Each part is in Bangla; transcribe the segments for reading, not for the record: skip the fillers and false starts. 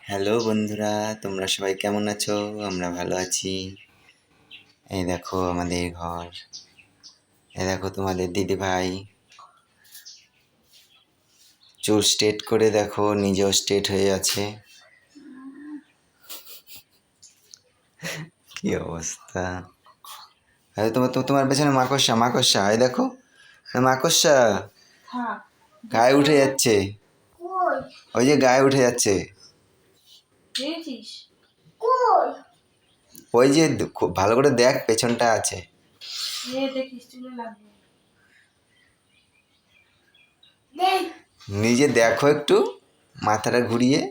হ্যালো বন্ধুরা, তোমরা সবাই কেমন আছো? আমরা ভালো আছি। এই দেখো আমাদের ঘর, এই দেখো তোমাদের দিদি ভাই চুল স্ট্রেট করে দেখো, নিজেও স্ট্রেট হয়ে আছে। কি অবস্থা! আরে তোমার পেছনে মাকড়সা, মাকড়সা, এই দেখো মাকড়সা গায়ে উঠে যাচ্ছে। ওই যে গায়ে উঠে যাচ্ছে, ওই যে খুব ভালো করে দেখ, পেছনটা আছে। নিজে দেখো একটু, মাথাটা ঘুরিয়ে।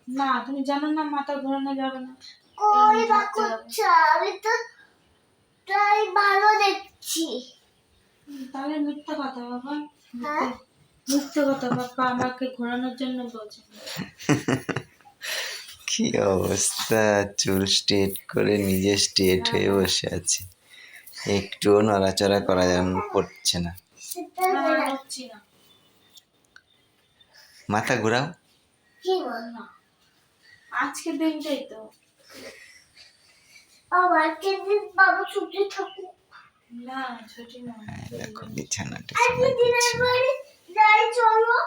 না, তুমি জানো না মাথা ঘোরানো যাবে না। কই বাকুচ্ছা, আমি তো তাই ভালো দেখছি। তাহলে মিথ্যা কথা বাবা। হ্যাঁ? মিথ্যা কথা বাবা, আমাকে ঘোরানোর জন্য বলছে। কি অবস্থা! চুল স্ট্রেট করে নিজে স্ট্রেট হয়ে বসে আছে, একটুও নড়াচড়া করা করছে না। হচ্ছি না। মাথা ঘোরাও। কি বল না, আজকের দিনটাই তো। আমার দিন বাবা ছুটি থাকুক। না, ছুটি না। দেখো বিছানা আজকে টিছানা দিনের করছে। বাড়ি যাই চলো।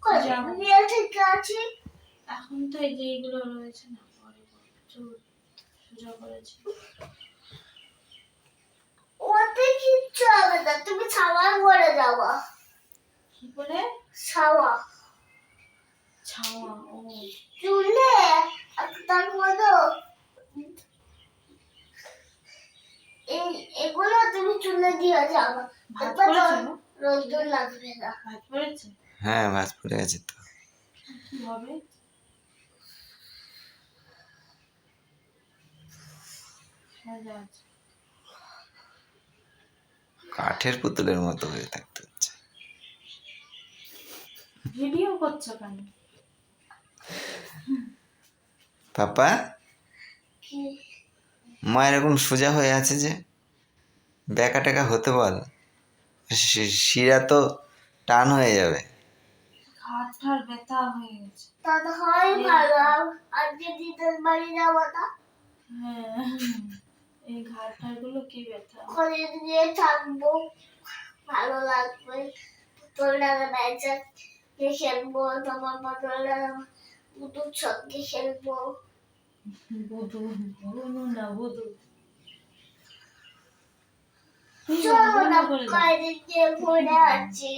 কই যাবো। নিয়ে ঠিক আছে। এখন তো এই যে এইগুলো রয়েছে না, পরে চুল সোজা করেছি। ওতে কিচ্ছু হবে না, তুমি ছাওয়ার পরে যাওয়া। কি করে? ছাওয়া ছাওয়া। ও চুলে তার মতো এগুলো তুমি চুলে দিয়ে যাওয়া। ভাত তারপর করেছো? রোদ লাগবে না। ভাত পড়েছে? হ্যাঁ, ভাঁজ পড়ে গেছে তো। কি হবে? সাজা আছে। কাঠের পুতুলের মতো হয়ে থাকতে হচ্ছে। ভিডিও করছো কেন? পাপা, কি মা এরকম সোজা হয়ে আছে যে, ব্যাকা ট্যাকা হতে বল, শিরা তো টান হয়ে যাবে। ঘাট ঠার ব্যথা হয়ে গেছে। তাতে হয় ভালো। আজকে দিদার বাড়ি যাওয়াটা হ্যাঁ, এই ঘাট ঠার গুলো কি ব্যথা। ওখানে গিয়ে থাকবো, ভালো লাগবে। পুতুলটাকে বেঁচে খেলবো, তোমার পুতুলটাকে পুতুর সঙ্গে খেলবো। বধু বধু না বধু। চলো না, বাইরে গিয়ে ঘুরে আছি।